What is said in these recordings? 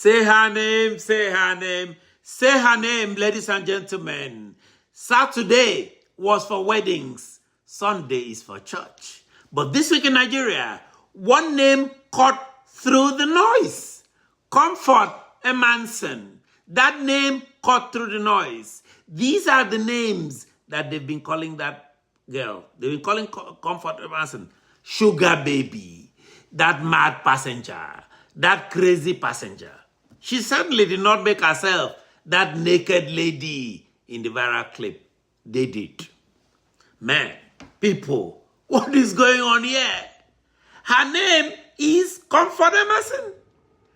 Say her name, say her name, say her name, ladies and gentlemen. Saturday was for weddings. Sunday is for church. But this week in Nigeria, one name cut through the noise. Comfort Emmanson. That name cut through the noise. These are the names that they've been calling that girl. They've been calling Comfort Emmanson sugar baby, that mad passenger, that crazy passenger. She certainly did not make herself that naked lady in the viral clip. They did. Man, people, what is going on here? Her name is Comfort Emmanson.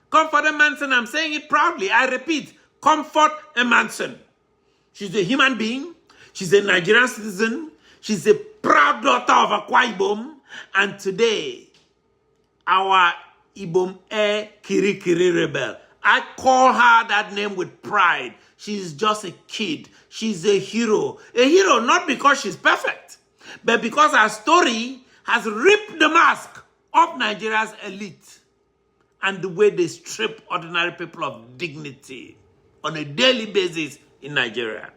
Comfort Emmanson, I'm saying it proudly. I repeat, Comfort Emmanson. She's a human being. She's a Nigerian citizen. She's a proud daughter of Aqua Ibom. And today, our Ibom Air Kirikiri Rebel. I call her that name with pride. She's just a kid. She's a hero. A hero not because she's perfect, but because her story has ripped the mask of Nigeria's elite and the way they strip ordinary people of dignity on a daily basis in Nigeria.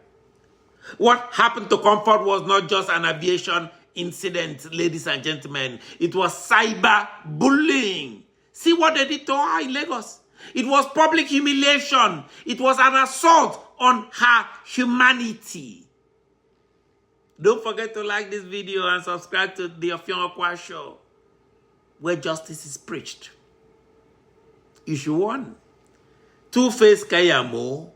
What happened to Comfort was not just an aviation incident, ladies and gentlemen. It was cyber bullying. See what they did to her in Lagos. It was public humiliation. It was an assault on her humanity. Don't forget to like this video and subscribe to the Offiong Aqua Show, where justice is preached. Issue 1. Two-Faced Keyamo,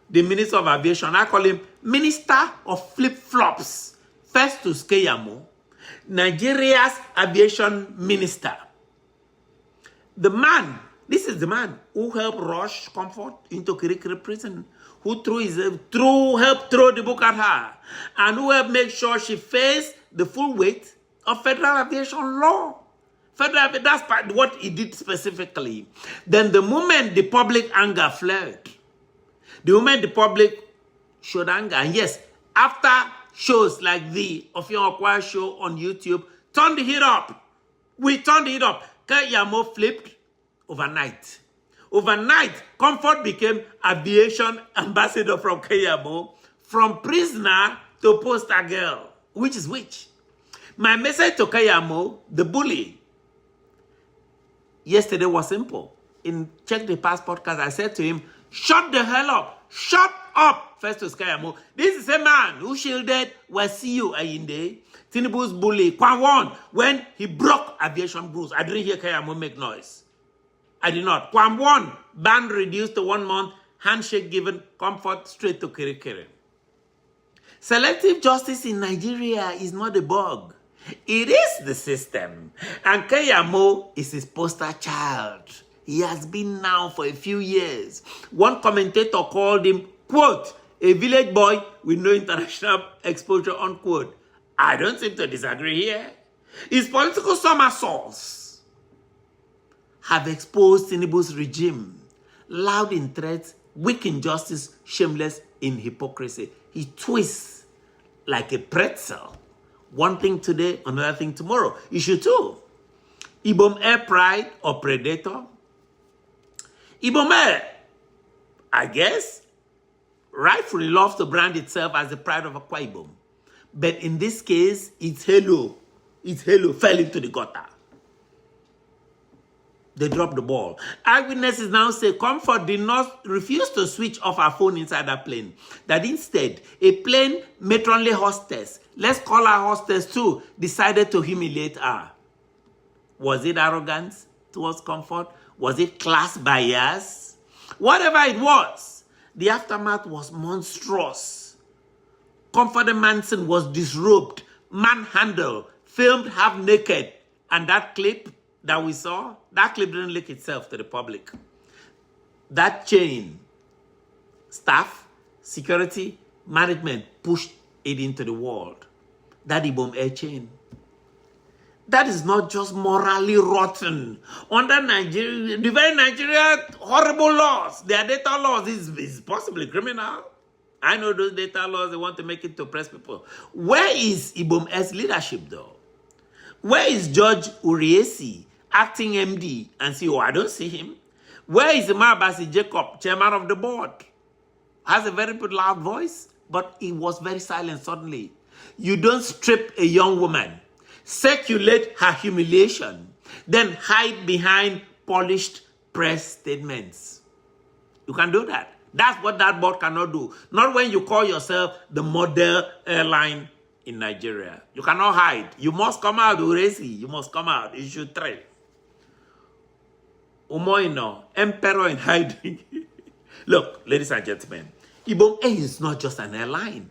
the Minister of Aviation, I call him Minister of Flip-Flops, Festus Keyamo, Nigeria's aviation minister. The man, this is the man who helped rush Comfort into Kirikiri prison, who helped throw the book at her, and who helped make sure she faced the full weight of federal aviation law. That's what he did specifically. Then the moment the public anger flared, the moment the public showed anger, and yes, after shows like the Offiong Aqua Show on YouTube, turn the heat up. We turned the heat up. Keyamo flipped overnight. Overnight, Comfort became aviation ambassador from Keyamo, from prisoner to poster girl. Which is which? My message to Keyamo, the bully, yesterday was simple. In Check the Past podcast, I said to him, shut the hell up. Shut up, Festus Keyamo. This is a man who shielded Wasiu Ayinde, Tinubu's bully, Kwam when he broke aviation rules. I didn't hear Keyamo make noise. I did not. Kwam ban reduced to 1 month, handshake given, Comfort straight to Kirikiri. Selective justice in Nigeria is not a bug. It is the system. And Keyamo is his poster child. He has been now for a few years. One commentator called him, quote, a village boy with no international exposure, unquote. I don't seem to disagree here. His political somersaults have exposed Tinubu's regime, loud in threats, weak in justice, shameless in hypocrisy. He twists like a pretzel. One thing today, another thing tomorrow. Issue 2. Ibom Air pride or predator? Ibom Air, I guess, rightfully loves to brand itself as the pride of Aqua Ibom. But in this case, its halo fell into the gutter. They dropped the ball. Eyewitnesses now say Comfort did not refuse to switch off her phone inside that plane. That instead, a plane matronly hostess, let's call her hostess too, decided to humiliate her. Was it arrogance towards Comfort? Was it class bias? Whatever it was, the aftermath was monstrous. Comfort Emmanson was disrobed, manhandled, filmed half naked, and that clip that we saw, that clip didn't leak itself to the public. That chain, staff, security, management pushed it into the world. That Ibom Air chain. That is not just morally rotten. Under Nigeria, the very Nigeria horrible laws, their data laws is possibly criminal. I know those data laws, they want to make it to oppress people. Where is Ibom Air's leadership though? Where is Judge Uriesi, acting MD, and CEO? I don't see him. Where is Mabasi Jacob, chairman of the board? Has a very good loud voice, but he was very silent suddenly. You don't strip a young woman, circulate her humiliation, then hide behind polished press statements. You can do that. That's what that board cannot do. Not when you call yourself the model airline in Nigeria. You cannot hide. You must come out, Uresi. You must come out. You should try. Umo Eno, emperor in hiding. Look, ladies and gentlemen, Ibom Air is not just an airline.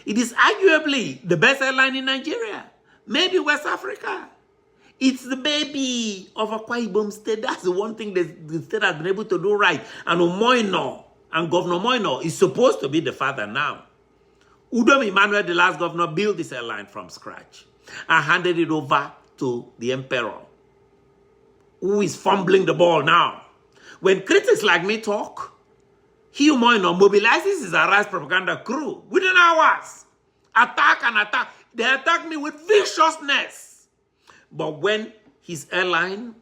It is arguably the best airline in Nigeria. Maybe West Africa. It's the baby of Akwa Ibom State. That's the one thing that the state has been able to do right. And Umo Eno and Governor Umo Eno is supposed to be the father now. Udom Emmanuel, the last governor, built this airline from scratch and handed it over to the emperor, who is fumbling the ball now. When critics like me talk, Umo Eno mobilizes his Arise propaganda crew within hours. Attack and attack. They attack me with viciousness. But when his airline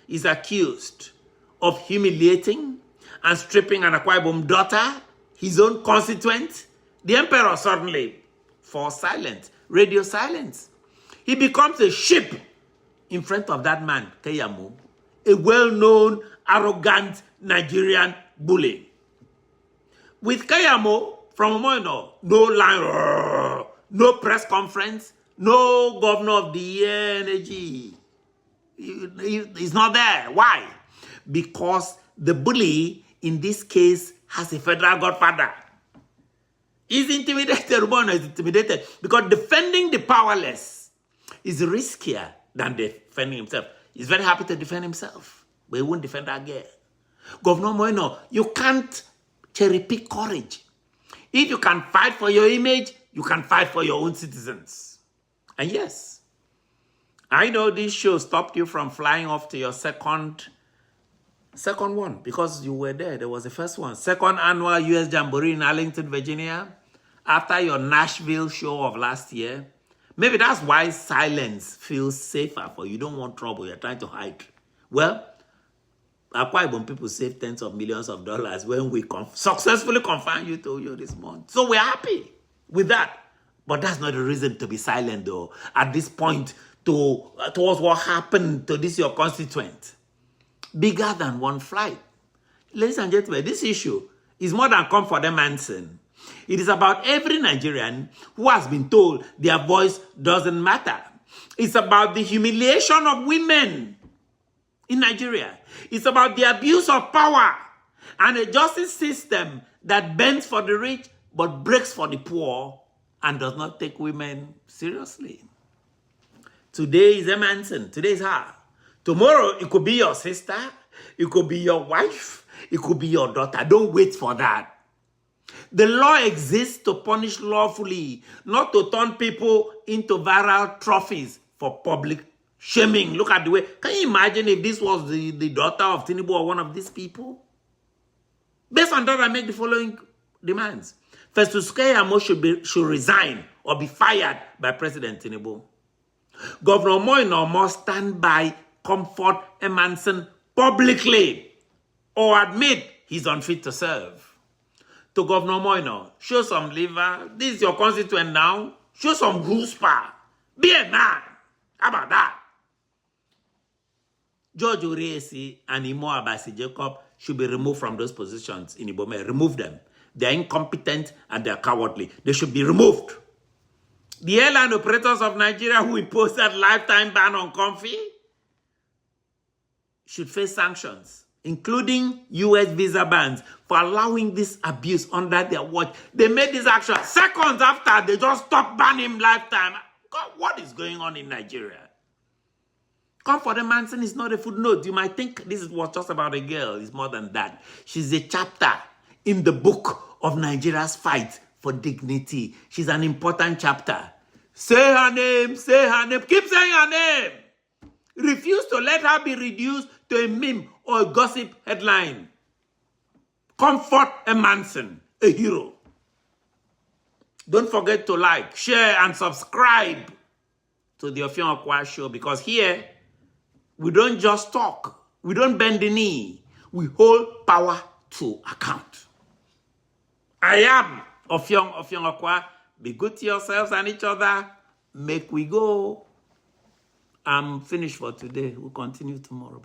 is accused of humiliating and stripping an Akwa Ibom daughter, his own constituent, the emperor suddenly falls silent, radio silence. He becomes a sheep in front of that man, Keyamo, a well-known, arrogant Nigerian bully. With Keyamo from Umo Eno, no line, no press conference, no governor of the year energy. He's not there. Why? Because the bully, in this case, has a federal godfather. He's intimidated. Umo Eno is intimidated because defending the powerless is riskier than defending himself. He's very happy to defend himself, but he won't defend that girl. Governor Umo Eno, you can't cherry-pick courage. If you can fight for your image, you can fight for your own citizens. And yes, I know this show stopped you from flying off to your second one because you were there. There was the first one. Second annual U.S. Jamboree in Arlington, Virginia, after your Nashville show of last year. Maybe that's why silence feels safer for you. You don't want trouble. You're trying to hide. Well, Akwa Ibom people saved tens of millions of dollars when we successfully confined you to you this month. So we're happy with that. But that's not the reason to be silent, though. At this point, towards what happened to this your constituent. Bigger than one flight. Ladies and gentlemen, this issue is more than Comfort Emmanson. It is about every Nigerian who has been told their voice doesn't matter. It's about the humiliation of women in Nigeria. It's about the abuse of power and a justice system that bends for the rich but breaks for the poor and does not take women seriously. Today is Emmanson. Today is her. Tomorrow, it could be your sister. It could be your wife. It could be your daughter. Don't wait for that. The law exists to punish lawfully, not to turn people into viral trophies for public shaming. Look at the way. Can you imagine if this was the daughter of Tinubu or one of these people? Based on that, I make the following demands. Festus Keyamo should resign or be fired by President Tinubu. Governor Umo Eno must stand by Comfort Emmanson publicly or admit he's unfit to serve. To Governor Umo Eno, show some liver. This is your constituent now. Show some chutzpah. Be a man. How about that? George Uriesi and Imo Abasi Jacob should be removed from those positions in Ibom Air. Remove them. They're incompetent and they're cowardly. They should be removed. The airline operators of Nigeria who imposed that lifetime ban on Comfy should face sanctions, including U.S. visa bans for allowing this abuse under their watch. They made this action seconds after they just stopped banning lifetime. God, what is going on in Nigeria? Comfort Emmanson is not a footnote. You might think this was just about a girl. It's more than that. She's a chapter in the book of Nigeria's fight for dignity. She's an important chapter. Say her name, say her name. Keep saying her name. Refuse to let her be reduced to a meme or a gossip headline. Comfort Emmanson, a hero. Don't forget to like, share, and subscribe to the Offiong Aqua Show because here, we don't just talk. We don't bend the knee. we hold power to account. I am Offiong Aqua. Be good to yourselves and each other. Make we go. I'm finished for today. We'll continue tomorrow. Bye.